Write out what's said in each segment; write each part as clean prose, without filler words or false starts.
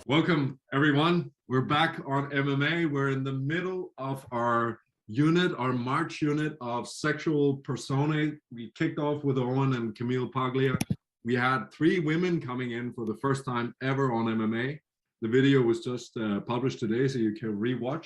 Welcome, everyone. We're back on MMA. We're in the middle of our unit, our March unit of sexual personae. We kicked off with Owen and Camille Paglia. We had 3 women coming in for the first time ever on MMA. The video was just published today, so you can rewatch.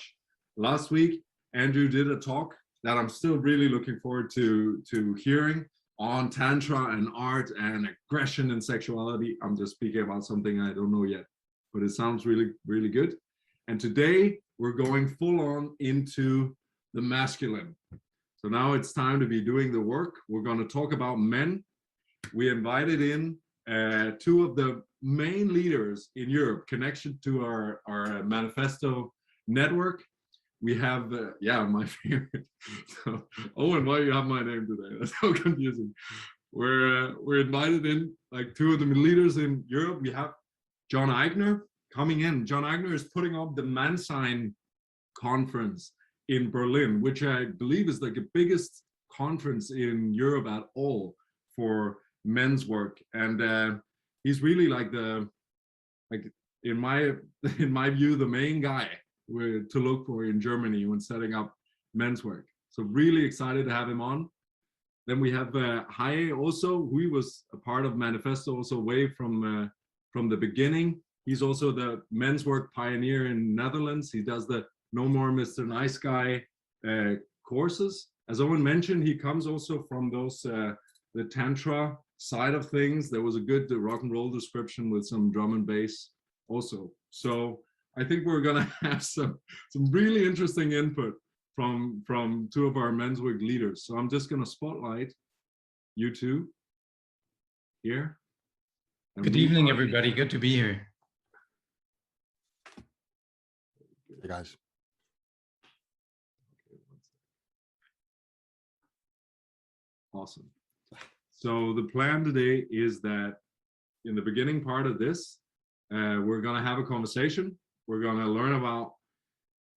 Last week, Andrew did a talk that I'm still really looking forward to hearing on Tantra and art and aggression and sexuality. I'm just speaking about something I don't know yet, but it sounds really, really good. And today we're going full on into the masculine. So now it's time to be doing the work. We're going to talk about men. We invited in 2 of the main leaders in Europe, connection to our manifesto network. We have, my favorite. So, Owen, why do you have my name today? That's so confusing. We're invited in like 2 of the leaders in Europe. We have John Aigner coming in. John Aigner is putting up the Sein conference in Berlin, which I believe is like the biggest conference in Europe at all for men's work. And he's really like in my view, the main guy to look for in Germany when setting up men's work. So really excited to have him on. Then we have HAJEE also, who was a part of Manifesto also way from the beginning. He's also the men's work pioneer in Netherlands. He does the No More Mr. Nice Guy courses. As Owen mentioned, he comes also from those the Tantra side of things. There was a good rock and roll description with some drum and bass also. So I think we're gonna have some really interesting input from 2 of our men's work leaders. So I'm just gonna spotlight you 2 here. Good evening, everybody. Good to be here. Hey, guys. Awesome. So the plan today is that in the beginning part of this, we're going to have a conversation. We're going to learn about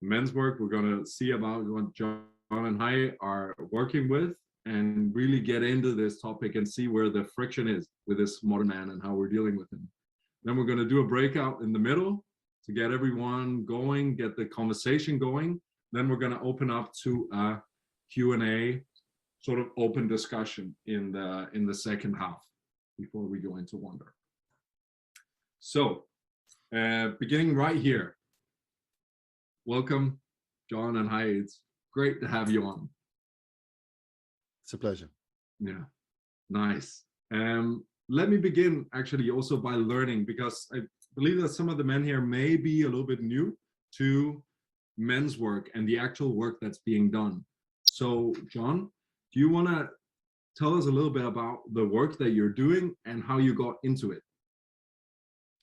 men's work. We're going to see about what John and HAJEE are working with and really get into this topic and see where the friction is with this modern man and how we're dealing with him. Then we're going to do a breakout in the middle to get everyone going, get the conversation going. Then we're going to open up to a Q&A, sort of open discussion in the second half before we go into wonder. So beginning right here, welcome John and HAJEE. It's great to have you on. It's a pleasure. Yeah, nice. Let me begin actually also by learning, because I believe that some of the men here may be a little bit new to men's work and the actual work that's being done. So John, do you want to tell us a little bit about the work that you're doing and how you got into it?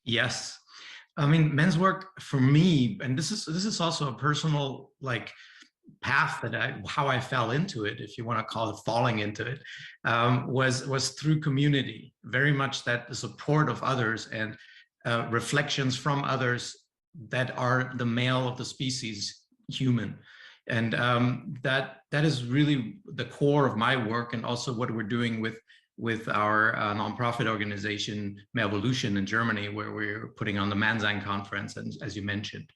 Yes. I mean, men's work for me, and this is also a personal path that how I fell into it, if you want to call it falling into it, was through community. Very much that the support of others and reflections from others that are the male of the species, human. And that is really the core of my work, and also what we're doing with our nonprofit organization, Evolution in Germany, where we're putting on the Mann conference, and as you mentioned.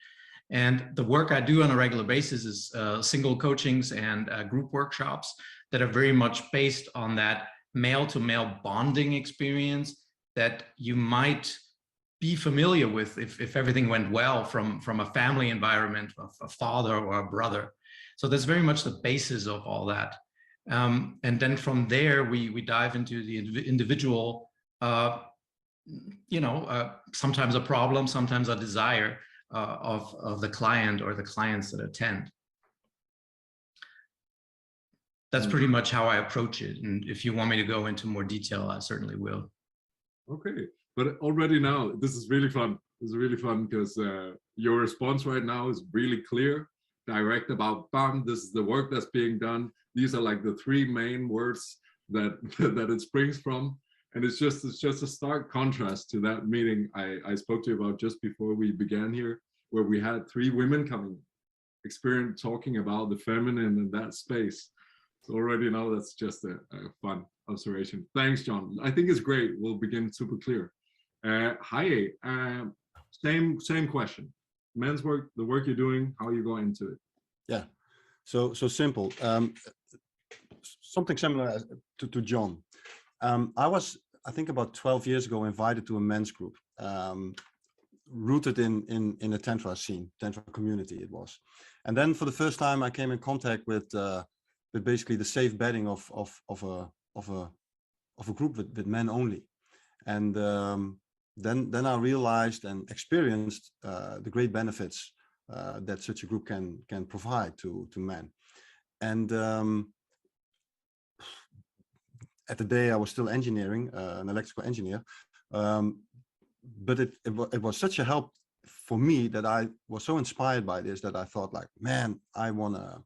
And the work I do on a regular basis is single coachings and group workshops that are very much based on that male-to-male bonding experience that you might be familiar with if everything went well from a family environment, of a father or a brother. So that's very much the basis of all that. And then from there, we dive into the individual, sometimes a problem, sometimes a desire of the client or the clients that attend. That's pretty much how I approach it. And if you want me to go into more detail, I certainly will. Okay, but already now, this is really fun. This is really fun because your response right now is really clear, direct about, bam, this is the work that's being done. These are like the 3 main words that it springs from. And it's just a stark contrast to that meeting I spoke to you about just before we began here, where we had 3 women coming, talking about the feminine in that space. So already now that's just a fun observation. Thanks, John. I think it's great. We'll begin super clear. HAJEE, same question. Men's work, the work you're doing, how you go into it. Yeah, so simple. Something similar to John. I was, I think about 12 years ago, invited to a men's group, rooted in a tantra scene, tantra community it was. And then for the first time I came in contact with basically the safe bedding of a group with men only. And then I realized and experienced the great benefits that such a group can provide to men. And at the day I was still engineering, an electrical engineer, but it was such a help for me that I was so inspired by this that I thought like, man, I want to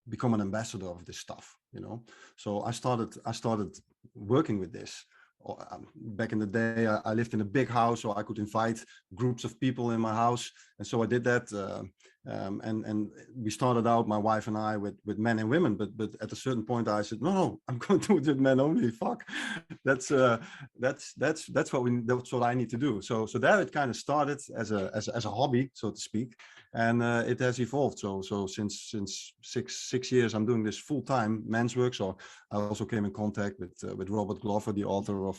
become an ambassador of this stuff, you know. So I started working with this. Back in the day, I lived in a big house, so I could invite groups of people in my house, and so I did that. And we started out, my wife and I, with men and women. But at a certain point, I said, no, I'm going to do it with men only. Fuck, that's what I need to do. So there it kind of started as a hobby, so to speak, and it has evolved. So since 6 years, I'm doing this full time men's work. So I also came in contact with Robert Glover, the author of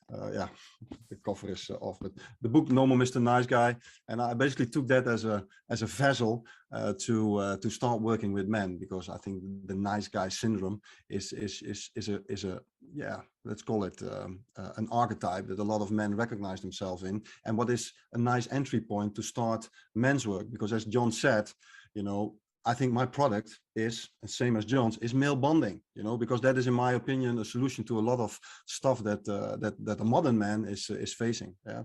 the cover is off, but the book Normal Mr. Nice Guy, and I basically took that as a vessel to start working with men, because I think the nice guy syndrome is a let's call it an archetype that a lot of men recognize themselves in, and what is a nice entry point to start men's work. Because as John said, you know, I think my product is, same as John's, is male bonding, you know, because that is, in my opinion, a solution to a lot of stuff that a modern man is facing. Yeah,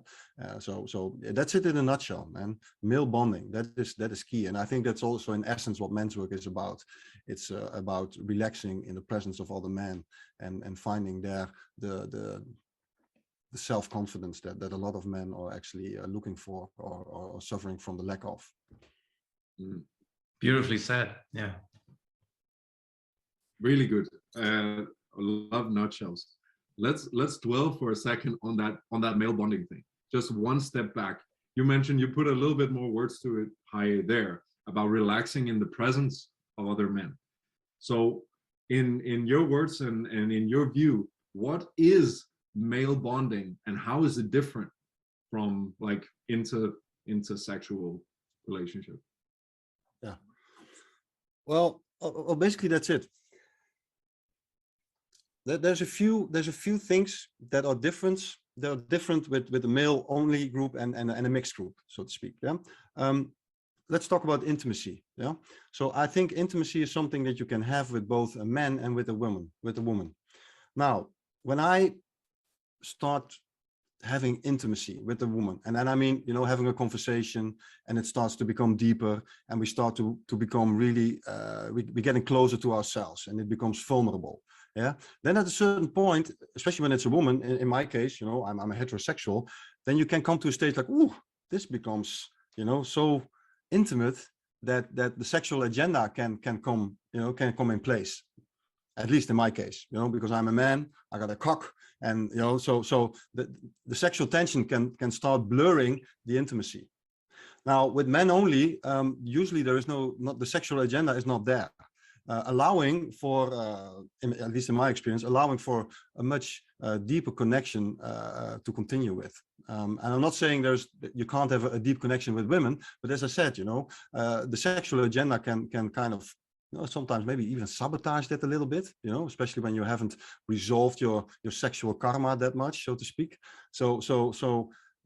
so that's it in a nutshell, man. Male bonding, that is key, and I think that's also in essence what men's work is about. It's about relaxing in the presence of other men and finding there the self-confidence that a lot of men are actually looking for or suffering from the lack of. Mm. Beautifully said. Yeah. Really good. I love nutshells. Let's dwell for a second on that male bonding thing. Just one step back. You mentioned, you put a little bit more words to it high there about relaxing in the presence of other men. So in your words and in your view, what is male bonding and how is it different from like into sexual relationship? Yeah. Well, basically that's it. There's a few things that are different. They're different with the male only group and a mixed group, so to speak. Yeah. Let's talk about intimacy. Yeah. So I think intimacy is something that you can have with both a man and with a woman. Now, when I start having intimacy with a woman, and then I mean, you know, having a conversation, and it starts to become deeper, and we start to become really we're getting closer to ourselves, and it becomes vulnerable. Yeah. Then at a certain point, especially when it's a woman, in my case, you know, I'm a heterosexual, then you can come to a state like, ooh, this becomes, you know, so intimate that the sexual agenda can come in place. At least in my case, you know, because I'm a man, I got a cock, and you know, so the sexual tension can start blurring the intimacy. Now, with men only, usually there is not the sexual agenda is not there, allowing for, at least in my experience, allowing for a much deeper connection to continue with. And I'm not saying you can't have a deep connection with women, but as I said, you know, the sexual agenda can kind of, you know, sometimes maybe even sabotage that a little bit, you know, especially when you haven't resolved your sexual karma that much, so to speak. So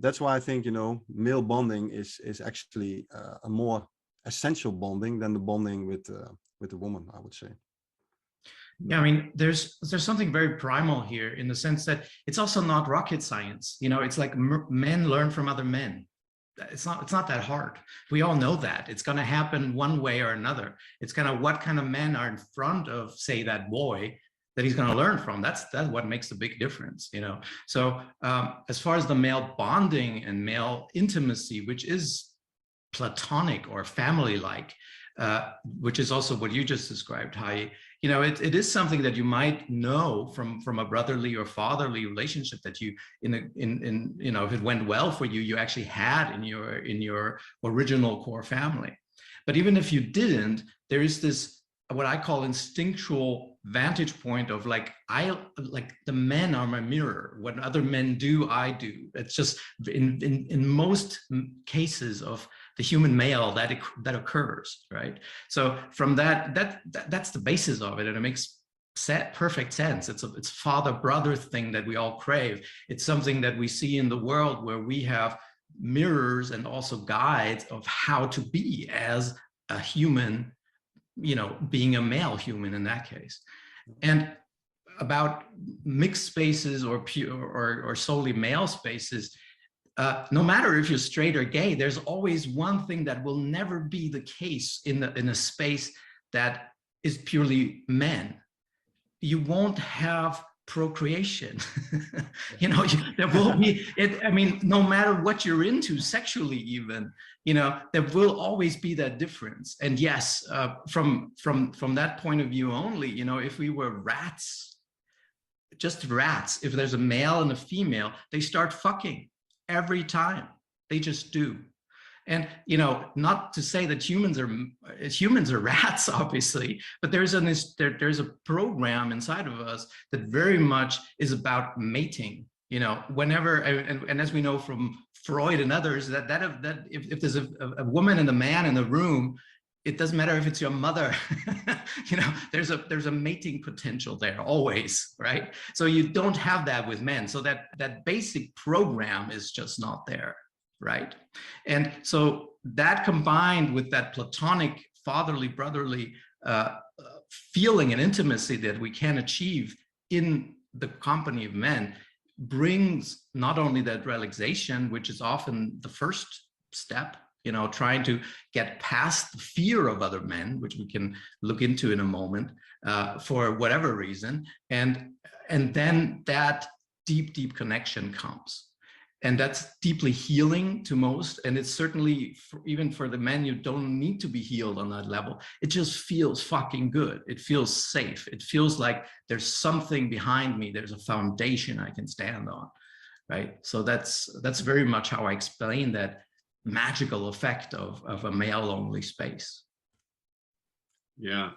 that's why I think, you know, male bonding is actually a more essential bonding than the bonding with the woman, I would say. Yeah, I mean, there's something very primal here in the sense that it's also not rocket science. You know, it's like men learn from other men. It's not that hard. We all know that it's going to happen one way or another. It's kind of what kind of men are in front of, say, that boy that he's going to learn from. That's what makes the big difference, you know. So as far as the male bonding and male intimacy, which is platonic or family-like, which is also what you just described, HAJEE, you know, it is something that you might know from a brotherly or fatherly relationship that you in you know, if it went well for you, you actually had in your original core family. But even if you didn't, there is this what I call instinctual vantage point of like the men are my mirror. What other men do, I do. It's just in most cases of the human male that occurs, right? So from that's the basis of it, and it makes perfect sense. It's a father-brother thing that we all crave. It's something that we see in the world where we have mirrors and also guides of how to be as a human, you know, being a male human in that case. And about mixed spaces or pure or solely male spaces, no matter if you're straight or gay, there's always one thing that will never be the case in a space that is purely men. You won't have procreation. You know, there will be it. I mean, no matter what you're into sexually, even, you know, there will always be that difference. And yes, from that point of view only, you know, if we were rats, just rats, if there's a male and a female, they start fucking every time. They just do. And, you know, not to say that humans are rats, obviously, but there's a program inside of us that very much is about mating. You know, whenever, and as we know from Freud and others, that if there's a woman and a man in the room, it doesn't matter if it's your mother, you know, there's a mating potential there always, right? So you don't have that with men. So that basic program is just not there. Right. And so that combined with that platonic, fatherly, brotherly feeling and intimacy that we can achieve in the company of men brings not only that realization, which is often the first step, you know, trying to get past the fear of other men, which we can look into in a moment for whatever reason. And then that deep connection comes. And that's deeply healing to most. And it's certainly, even for the men, you don't need to be healed on that level. It just feels fucking good. It feels safe. It feels like there's something behind me. There's a foundation I can stand on, right? So that's very much how I explain that magical effect of a male-only space. Yeah.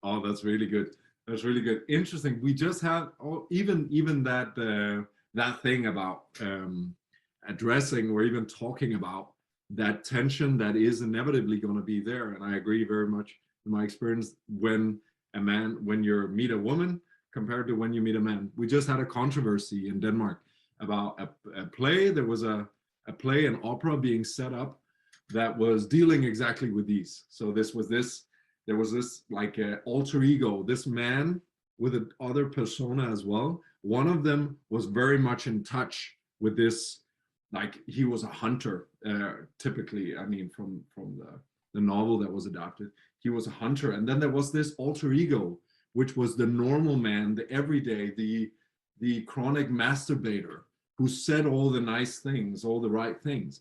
Oh, that's really good. That's really good. Interesting. We just have even that thing about addressing or even talking about that tension that is inevitably going to be there. And I agree very much in my experience when you meet a woman compared to when you meet a man. We just had a controversy in Denmark about a play. There was a play, an opera being set up that was dealing exactly with these. So there was this like alter ego, this man with another persona as well. One of them was very much in touch with this, like he was a hunter, typically, I mean, from the novel that was adapted, he was a hunter. And then there was this alter ego, which was the normal man, the everyday, the chronic masturbator who said all the nice things, all the right things.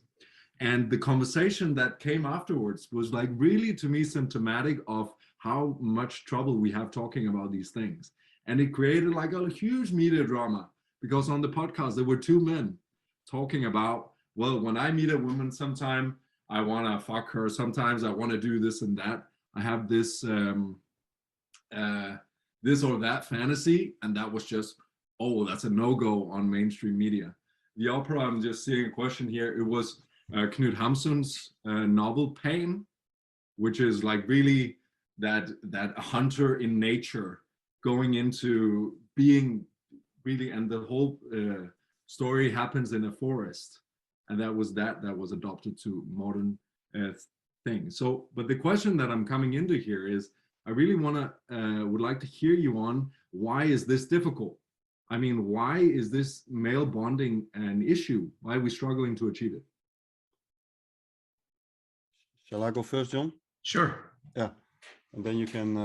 And the conversation that came afterwards was like really, to me, symptomatic of how much trouble we have talking about these things. And it created like a huge media drama, because on the podcast, there were two men talking about, well, when I meet a woman, sometime I want to fuck her. Sometimes I want to do this and that. I have this, this or that fantasy. And that was just, oh, that's a no-go on mainstream media. The opera, I'm just seeing a question here. It was Knut Hamsun's novel Pain, which is like really that hunter in nature going into being really, and the whole story happens in a forest, and that was adopted to modern thing. So, but the question that I'm coming into here is, I really would like to hear you on, why is this difficult? I mean, why is this male bonding an issue? Why are we struggling to achieve it? Shall I go first, John? Sure. Yeah, and then you can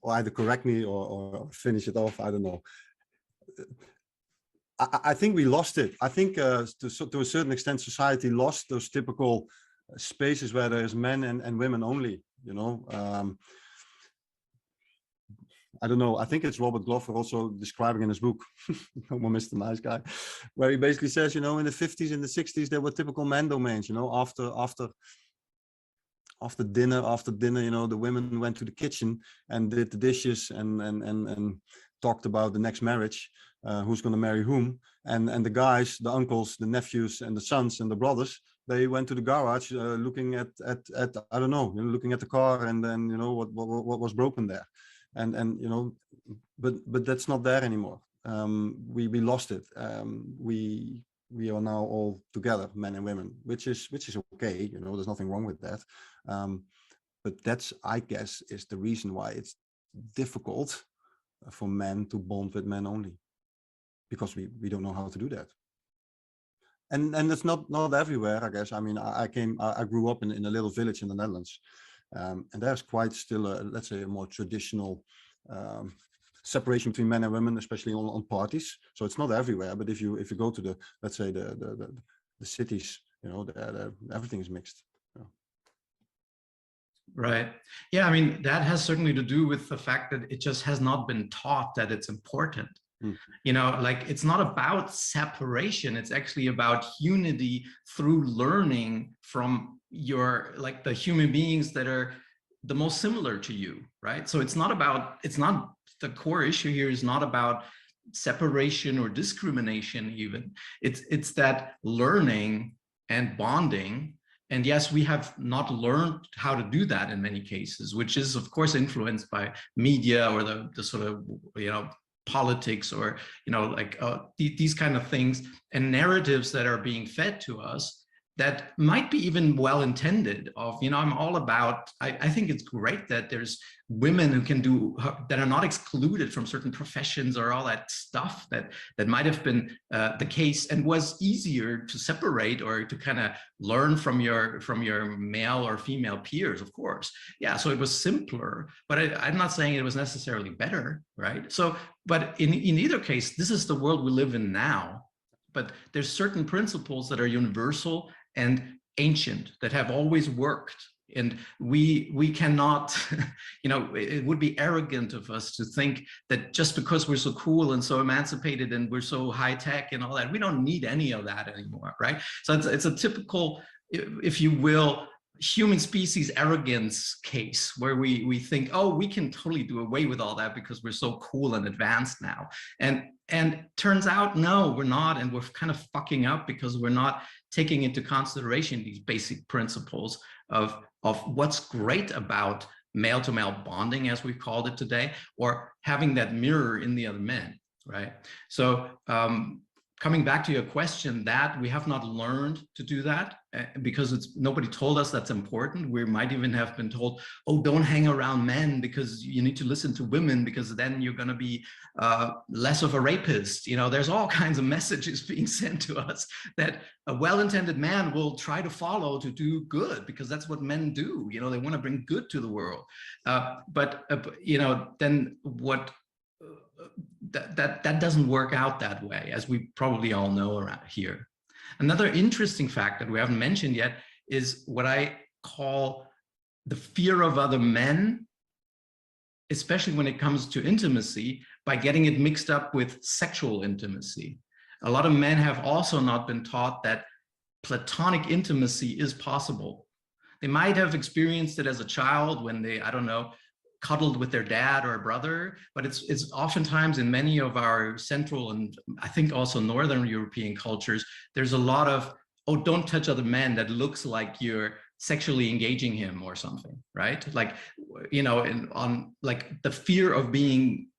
either correct me or finish it off. I don't know. I think we lost it. I think to a certain extent, society lost those typical spaces where there's men and women only. you know. I don't know, I think it's Robert Glover also describing in his book, No More Mr. Nice Guy, where he basically says, you know, in the 50s and the 60s, there were typical man domains, you know, after dinner, you know, the women went to the kitchen and did the dishes and talked about the next marriage, who's going to marry whom, and the guys, the uncles, the nephews, and the sons and the brothers, they went to the garage looking at I don't know, you know, looking at the car and then, you know, what was broken there, and you know, but that's not there anymore. We lost it. We are now all together, men and women, which is okay, you know, there's nothing wrong with that. But that's, I guess, is the reason why it's difficult for men to bond with men only, because we don't know how to do that. And it's not everywhere, I guess. I mean, I grew up in a little village in the Netherlands, and there's quite still let's say a more traditional separation between men and women, especially on parties. So it's not everywhere, but if you go to the, let's say the cities, you know, everything is mixed. Yeah. Right. Yeah, I mean, that has certainly to do with the fact that it just has not been taught that it's important. You know, like, it's not about separation, it's actually about unity through learning from your, like, the human beings that are the most similar to you, right? So it's not the core issue here is not about separation or discrimination even. It's that learning and bonding. And yes, we have not learned how to do that in many cases, which is of course influenced by media or the sort of, you know, politics, or, you know, like these kind of things and narratives that are being fed to us that might be even well-intended of, you know, I'm all about, I think it's great that there's women who can do, that are not excluded from certain professions or all that stuff that might have been the case and was easier to separate or to kind of learn from your male or female peers, of course. Yeah, so it was simpler, but I'm not saying it was necessarily better, right? So, but in either case, this is the world we live in now, but there's certain principles that are universal and ancient that have always worked, and we cannot, you know, it would be arrogant of us to think that just because we're so cool and so emancipated and we're so high tech and all that, we don't need any of that anymore, right? So it's a typical, if you will, human species arrogance case where we think, oh, we can totally do away with all that because we're so cool and advanced now, and turns out no, we're not, and we're kind of fucking up because we're not taking into consideration these basic principles of what's great about male-to-male bonding, as we've called it today, or having that mirror in the other men, right? So coming back to your question, that we have not learned to do that because nobody told us that's important. We might even have been told, oh, don't hang around men because you need to listen to women because then you're going to be less of a rapist. You know, there's all kinds of messages being sent to us that a well-intended man will try to follow to do good because that's what men do. You know, they want to bring good to the world. But you know, then what? That doesn't work out that way, as we probably all know around here. Another interesting fact that we haven't mentioned yet is what I call the fear of other men, especially when it comes to intimacy, by getting it mixed up with sexual intimacy. A lot of men have also not been taught that platonic intimacy is possible. They might have experienced it as a child when they, I don't know, cuddled with their dad or brother, but it's oftentimes in many of our Central and I think also Northern European cultures, there's a lot of, oh, don't touch other men, that looks like you're sexually engaging him or something, right? Like, you know, on like the fear of being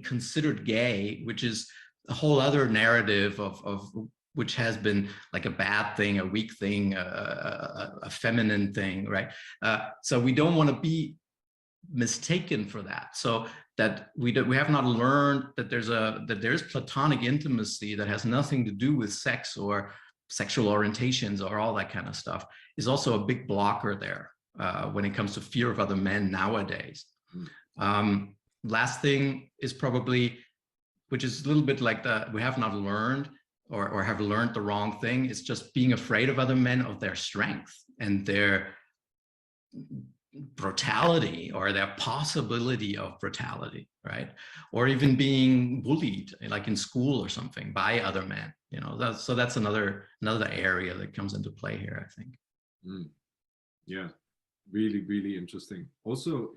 considered gay, which is a whole other narrative of which has been like a bad thing, a weak thing, a feminine thing, right? So we don't want to be mistaken for that, so that we have not learned that there's platonic intimacy that has nothing to do with sex or sexual orientations or all that kind of stuff, is also a big blocker there when it comes to fear of other men nowadays. Last thing is probably, which is a little bit like we have not learned or have learned the wrong thing, is just being afraid of other men, of their strength and their brutality or their possibility of brutality, right? Or even being bullied, like in school or something, by other men. You know, so that's another area that comes into play here, I think. Yeah, really, really interesting. Also,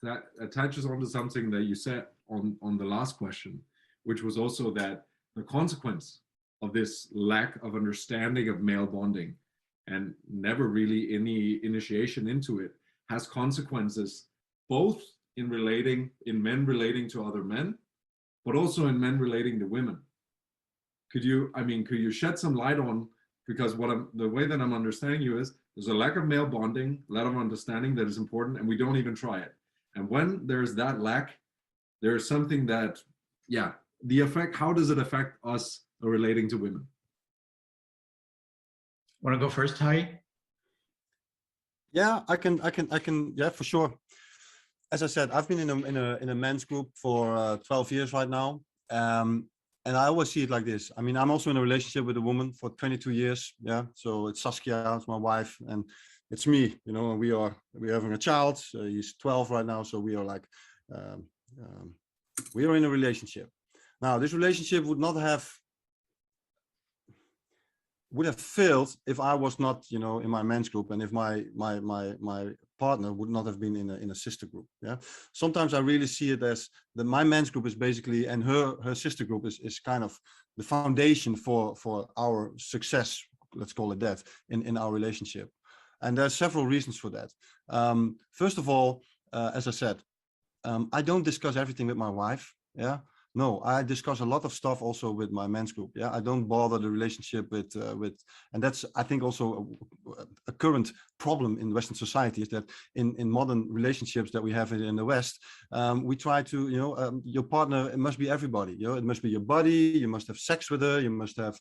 that attaches onto something that you said on the last question, which was also that the consequence of this lack of understanding of male bonding and never really any initiation into it has consequences both in men relating to other men, but also in men relating to women. Could you shed some light on, because the way that I'm understanding you is there's a lack of male bonding, a lot of understanding that is important, and we don't even try it. And when there's that lack, there's something that, yeah, the effect, how does it affect us relating to women? Want to go first, HAJEE? Yeah, I can. Yeah, for sure. As I said, I've been in a men's group for 12 years right now. And I always see it like this. I mean, I'm also in a relationship with a woman for 22 years. Yeah. So it's Saskia, it's my wife, and it's me, you know, and we're having a child. He's 12 right now. So we are like, we are in a relationship. Now, this relationship would have failed if I was not, you know, in my men's group, and if my partner would not have been in a sister group. Yeah. Sometimes I really see it as my men's group is basically, and her sister group is kind of the foundation for our success, let's call it that, in our relationship. And there's several reasons for that. First of all, as I said, I don't discuss everything with my wife. Yeah. No, I discuss a lot of stuff also with my men's group. Yeah, I don't bother the relationship with, and that's, I think, also a current problem in Western society, is that in modern relationships that we have in the West, we try to, you know, your partner, it must be everybody. You know, it must be your buddy. You must have sex with her. You must have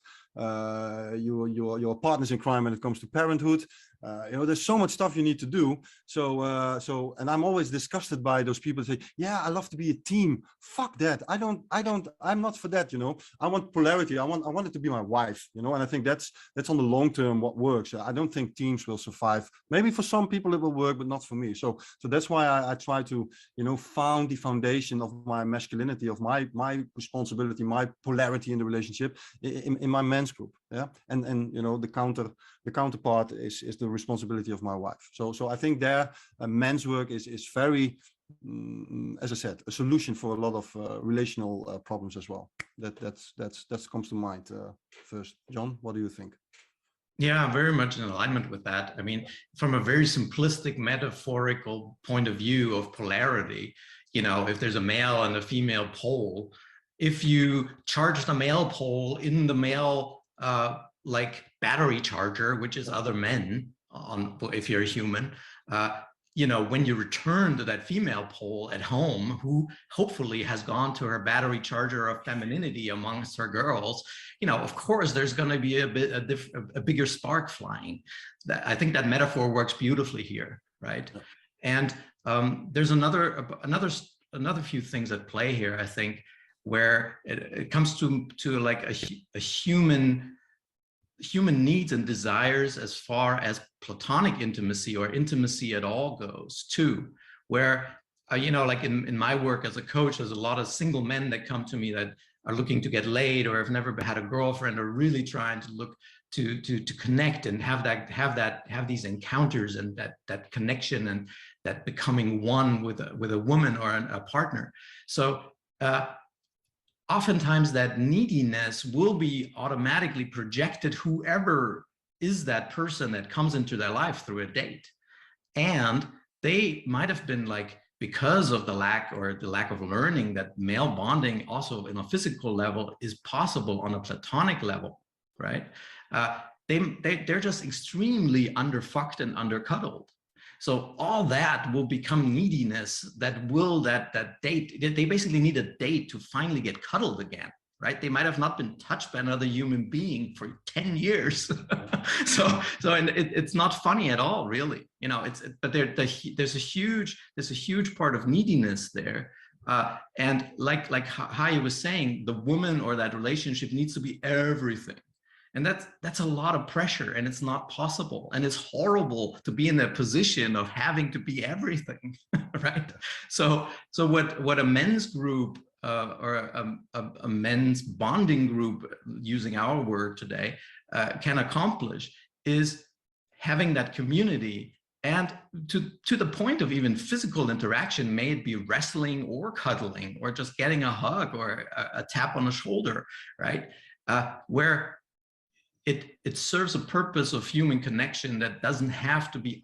your partners in crime when it comes to parenthood. You know, there's so much stuff you need to do. So, and I'm always disgusted by those people who say, yeah, I love to be a team. Fuck that. I'm not for that. You know, I want polarity. I want it to be my wife, you know, and I think that's on the long term what works. I don't think teams will survive. Maybe for some people it will work, but not for me. So that's why I try to, you know, found the foundation of my masculinity, of my responsibility, my polarity in the relationship in my men's group. Yeah. And you know, the counterpart is the responsibility of my wife. So I think there men's work is very, as I said, a solution for a lot of relational problems as well. That comes to mind first. John, what do you think? Yeah, very much in alignment with that. I mean, from a very simplistic metaphorical point of view of polarity, you know, if there's a male and a female pole, if you charge the male pole in the male like battery charger, which is other men, if you're a human, you know, when you return to that female pole at home, who hopefully has gone to her battery charger of femininity amongst her girls, you know, of course, there's going to be a bigger spark flying. I think that metaphor works beautifully here, right? And there's another few things at play here, I think, where it comes to like a human needs and desires as far as platonic intimacy or intimacy at all goes too, where you know, like in my work as a coach, there's a lot of single men that come to me that are looking to get laid or have never had a girlfriend, or really trying to look to connect and have these encounters and that connection and that becoming one with a woman or a partner. So oftentimes that neediness will be automatically projected whoever is that person that comes into their life through a date. And they might have been like, because of the lack of learning that male bonding also in a physical level is possible on a platonic level, right? They're just extremely underfucked and undercuddled. So all that will become neediness that date, they basically need a date to finally get cuddled again, right? They might have not been touched by another human being for 10 years. And it's not funny at all, really. You know, but there's a huge part of neediness there. And like HAJEE was saying, the woman or that relationship needs to be everything. And that's a lot of pressure, and it's not possible. And it's horrible to be in that position of having to be everything, right? So what a men's group or a men's bonding group, using our word today, can accomplish is having that community, and to the point of even physical interaction, may it be wrestling or cuddling or just getting a hug or a tap on the shoulder, right? Where it serves a purpose of human connection that doesn't have to be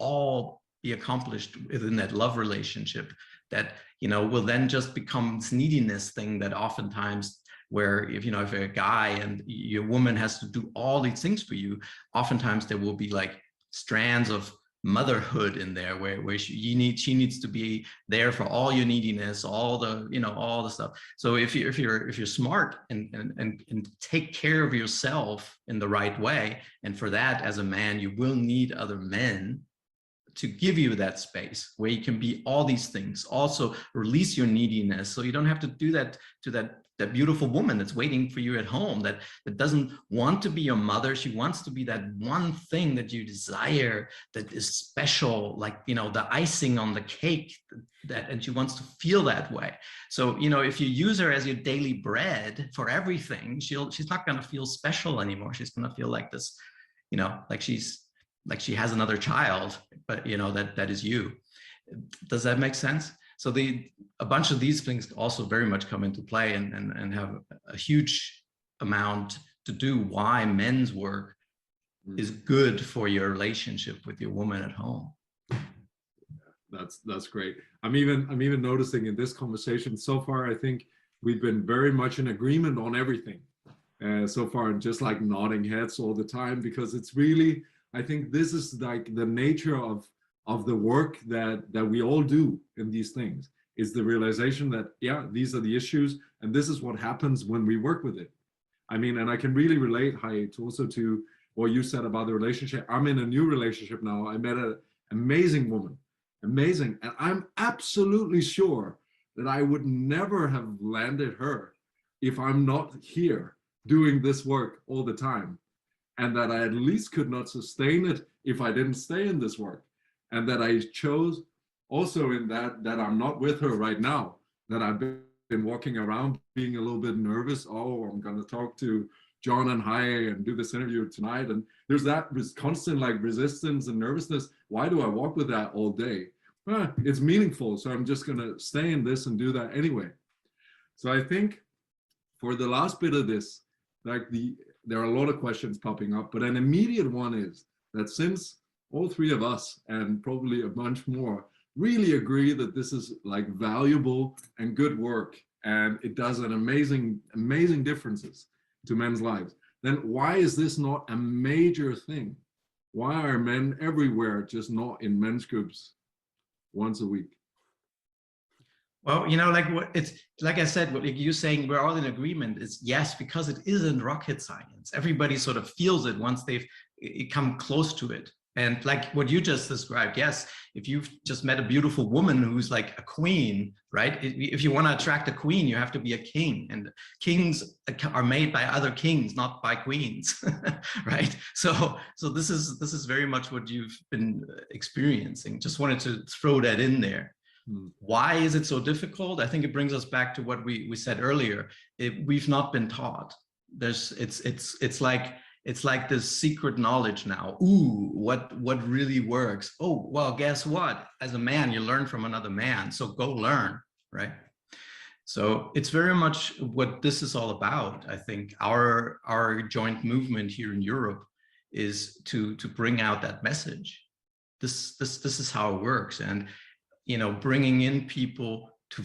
accomplished within that love relationship that, you know, will then just become this neediness thing that oftentimes, where if you're a guy and your woman has to do all these things for you, oftentimes there will be like strands of motherhood in there where she needs to be there for all your neediness, all the stuff. So if you're smart and take care of yourself in the right way, and for that, as a man, you will need other men to give you that space where you can be all these things. Also release your neediness, so you don't have to do that to that beautiful woman that's waiting for you at home, that doesn't want to be your mother. She wants to be that one thing that you desire, that is special, like, the icing on the cake, and she wants to feel that way. So, if you use her as your daily bread for everything, she's not going to feel special anymore. She's going to feel like this, like she has another child, but that is you. Does that make sense? So a bunch of these things also very much come into play and have a huge amount to do why men's work is good for your relationship with your woman at home. That's great. I'm even noticing in this conversation so far, I think we've been very much in agreement on everything so far, just like nodding heads all the time, because it's really, I think this is like the nature of the work that we all do in these things, is the realization that, yeah, these are the issues, and this is what happens when we work with it. I mean, and I can really relate, HAJEE, also to what you said about the relationship. I'm in a new relationship now. I met an amazing woman, amazing, and I'm absolutely sure that I would never have landed her if I'm not here doing this work all the time, and that I at least could not sustain it if I didn't stay in this work. And that I chose also in that I'm not with her right now, that I've been walking around being a little bit nervous. Oh, I'm going to talk to John and HAJEE and do this interview tonight. And there's that constant like resistance and nervousness. Why do I walk with that all day? It's meaningful. So I'm just going to stay in this and do that anyway. So I think for the last bit of this, like there are a lot of questions popping up, but an immediate one is that since all three of us, and probably a bunch more, really agree that this is like valuable and good work, and it does an amazing differences to men's lives, then why is this not a major thing? Why are men everywhere just not in men's groups once a week? Well, like I said, what you're saying, we're all in agreement, is yes, because it isn't rocket science. Everybody sort of feels it once they've come close to it. And like what you just described, yes, if you've just met a beautiful woman who's like a queen, right? If you want to attract a queen, you have to be a king, and kings are made by other kings, not by queens, right? So this is very much what you've been experiencing. Just wanted to throw that in there. Why is it so difficult? I think it brings us back to what we said earlier. We've not been taught. It's like this secret knowledge now. Ooh, what really works? Oh, well, guess what? As a man, you learn from another man, so go learn, right? So it's very much what this is all about. I think our joint movement here in Europe is to bring out that message. This is how it works, and bringing in people to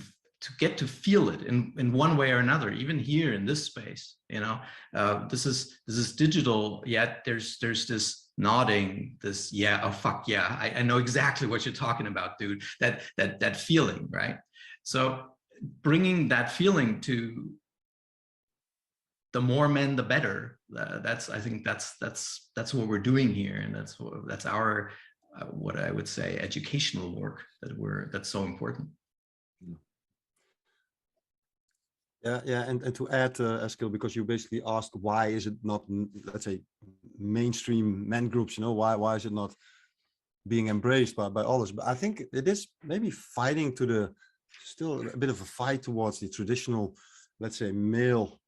get to feel it in one way or another, even here in this space. This is digital, yet there's this nodding, this yeah, oh fuck yeah, I know exactly what you're talking about, dude. That feeling, right? So bringing that feeling to the more men, the better. I think that's what we're doing here, and that's our what I would say educational work that's so important. Yeah, and to add, Eskil, because you basically asked why is it not, let's say, mainstream men groups, you know, why is it not being embraced by others? But I think it is maybe fighting to the, still a bit of a fight towards the traditional, let's say, male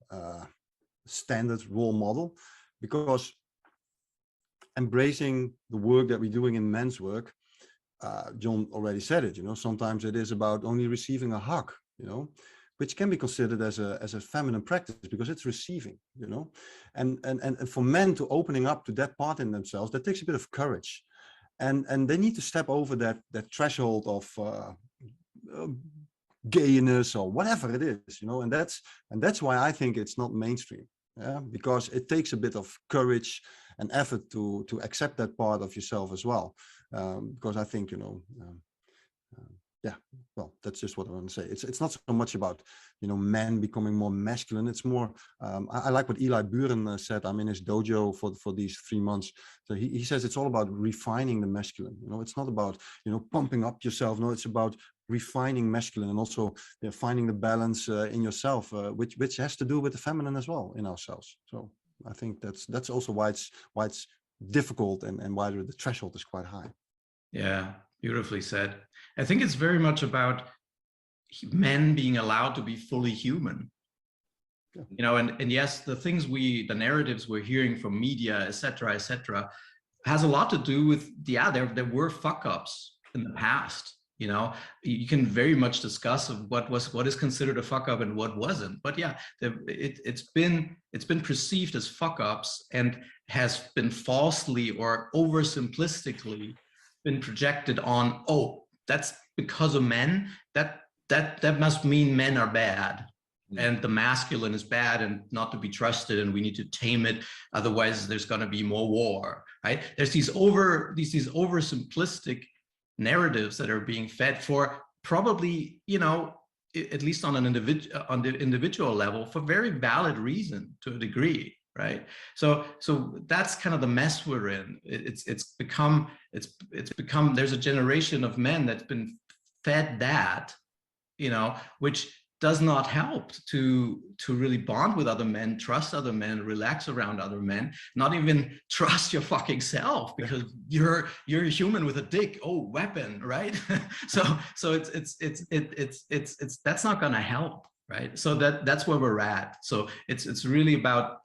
standard role model, because embracing the work that we're doing in men's work, John already said it, you know, sometimes it is about only receiving a hug, you know, which can be considered as a feminine practice because it's receiving, you know, and for men to opening up to that part in themselves, that takes a bit of courage, and they need to step over that threshold of gayness or whatever it is, you know, and that's why I think it's not mainstream. Yeah, because it takes a bit of courage and effort to accept that part of yourself as well. Because I think, you know, yeah, well, that's just what I want to say. It's not so much about, you know, men becoming more masculine. It's more, I like what Eli Buren said. I'm in his dojo for these 3 months. So he says it's all about refining the masculine. You know, it's not about, you know, pumping up yourself. No, it's about refining masculine and also, you know, finding the balance in yourself, which has to do with the feminine as well in ourselves. So I think that's also why it's difficult and why the threshold is quite high. Yeah, beautifully said. I think it's very much about men being allowed to be fully human. Yeah. You know, and yes, the narratives we're hearing from media, et cetera, has a lot to do with, yeah, there were fuck ups in the past. You know, you can very much discuss of what is considered a fuck up and what wasn't. But yeah, it's been perceived as fuck ups and has been falsely or oversimplistically been projected on, oh, that's because of men, that must mean men are bad. And the masculine is bad and not to be trusted, and we need to tame it, otherwise there's going to be more war, right? There's these oversimplistic narratives that are being fed for probably, you know, at least on the individual level, for very valid reason to a degree, right? So that's kind of the mess we're in. It's become there's a generation of men that's been fed that, you know, which does not help to really bond with other men, trust other men, relax around other men, not even trust your fucking self, because you're a human with a dick, oh, weapon, right? so it's that's not going to help, right? So that's where we're at. So it's really about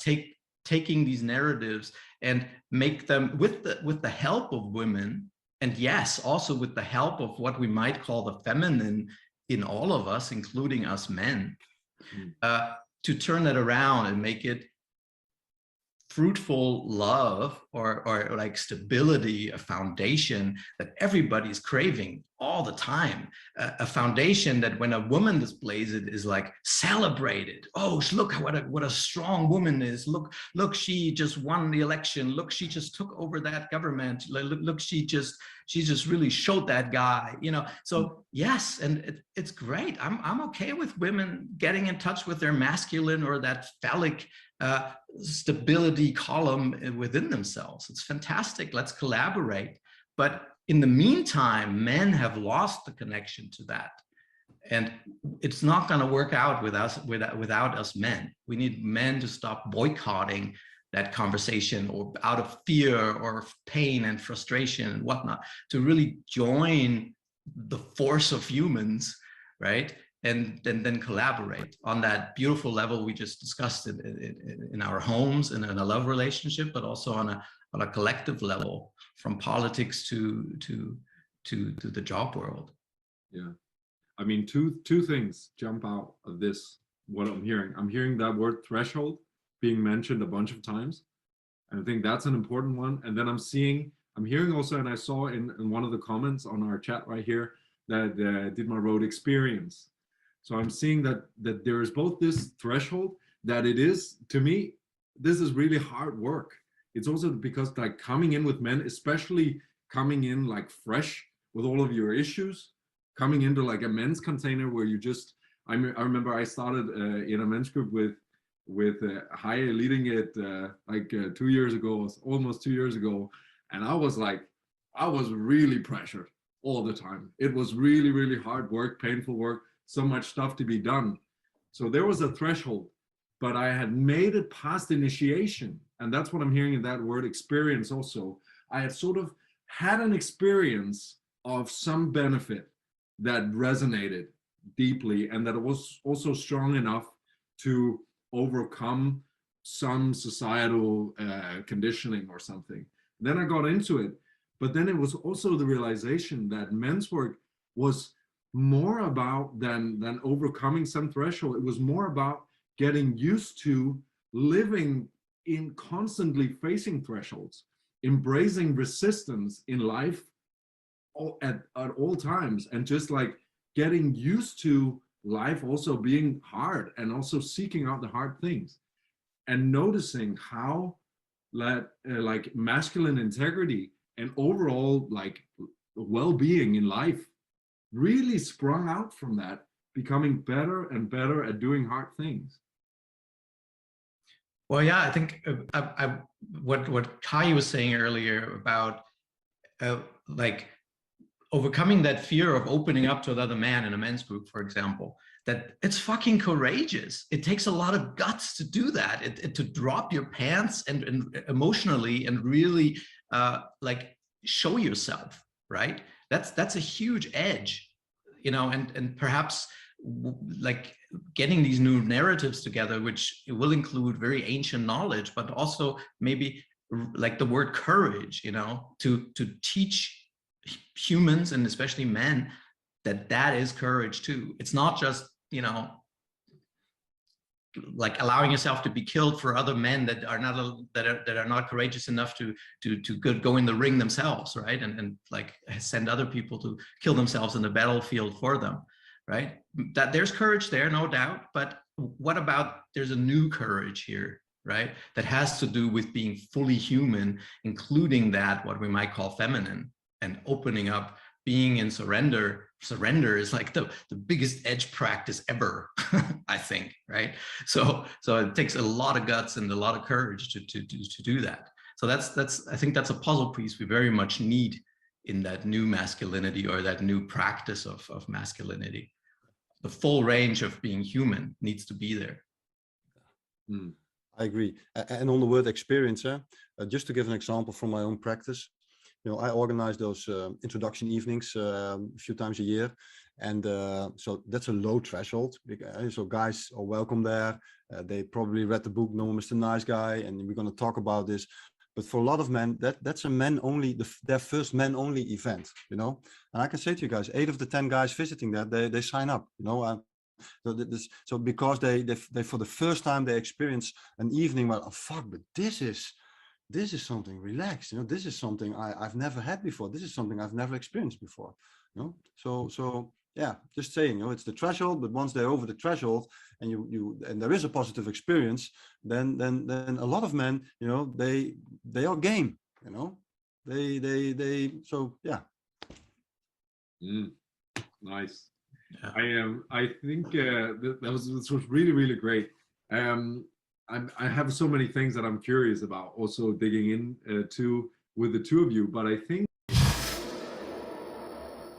taking these narratives and make them with the help of women, and yes, also with the help of what we might call the feminine in all of us, including us men, to turn it around and make it fruitful love or like stability, a foundation that everybody's craving all the time, a foundation that when a woman displays it is like celebrated. Oh, look what a strong woman is. Look, she just won the election. Look, she just took over that government. Look, she just really showed that guy, you know. So yes, and it's great. I'm okay with women getting in touch with their masculine or that phallic stability column within themselves. It's fantastic. Let's collaborate. But in the meantime, men have lost the connection to that, and it's not going to work out without us men. We need men to stop boycotting that conversation, or out of fear or pain and frustration and whatnot, to really join the force of humans, right? And then collaborate on that beautiful level we just discussed in our homes and in a love relationship, but also on a collective level, from politics to the job world. Yeah, I mean, two things jump out of this. What I'm hearing that word threshold being mentioned a bunch of times, and I think that's an important one. And then I'm hearing also, and I saw in one of the comments on our chat right here that Dietmar wrote experience. So I'm seeing that there is both this threshold, that it is, to me, this is really hard work. It's also because like coming in with men, especially coming in like fresh with all of your issues, coming into like a men's container where you just, I remember I started in a men's group with HAJEE leading it like 2 years ago, almost 2 years ago. And I was really pressured all the time. It was really, really hard work, painful work, so much stuff to be done. So there was a threshold, but I had made it past initiation. And that's what I'm hearing in that word experience also. I had sort of had an experience of some benefit that resonated deeply, and that it was also strong enough to overcome some societal conditioning or something. Then I got into it, but then it was also the realization that men's work was more about than overcoming some threshold. It was more about getting used to living in constantly facing thresholds, embracing resistance in life at all times, and just like getting used to life also being hard, and also seeking out the hard things, and noticing how like masculine integrity and overall like well-being in life really sprung out from that, becoming better and better at doing hard things. Well, yeah, I think what Kai was saying earlier about like overcoming that fear of opening up to another man in a men's group, for example, that it's fucking courageous. It takes a lot of guts to do that, to drop your pants and emotionally and really like show yourself, right? That's a huge edge, you know, and perhaps like getting these new narratives together, which will include very ancient knowledge, but also maybe like the word courage, you know, to teach humans, and especially men, that is courage too. It's not just, you know, like allowing yourself to be killed for other men that are not courageous enough to go in the ring themselves, right? And like send other people to kill themselves in the battlefield for them, right? That there's courage there, no doubt, but what about there's a new courage here, right? That has to do with being fully human, including that what we might call feminine, and opening up, being in surrender. Surrender is like the biggest edge practice ever, I think, right? So it takes a lot of guts and a lot of courage to do that. So I think that's a puzzle piece we very much need in that new masculinity, or that new practice of masculinity. The full range of being human needs to be there. I agree. And on the word experience, just to give an example from my own practice, you know, I organize those introduction evenings a few times a year, and so that's a low threshold. So guys are welcome there. They probably read the book No, Mr. Nice Guy, and we're going to talk about this. But for a lot of men, that's a men only, their first men only event, you know. And I can say to you guys, 8 of the 10 guys visiting that, they sign up, you know. So because they for the first time they experience an evening where, oh fuck, but this is something relaxed, you know, this is something I've never had before, this is something I've never experienced before, you know. So yeah, just saying, you know, it's the threshold, but once they're over the threshold and and there is a positive experience, then a lot of men, you know, they are game, you know, so yeah. Nice. Yeah. I think this was really great. I have so many things that I'm curious about, also digging in to with the two of you, but I think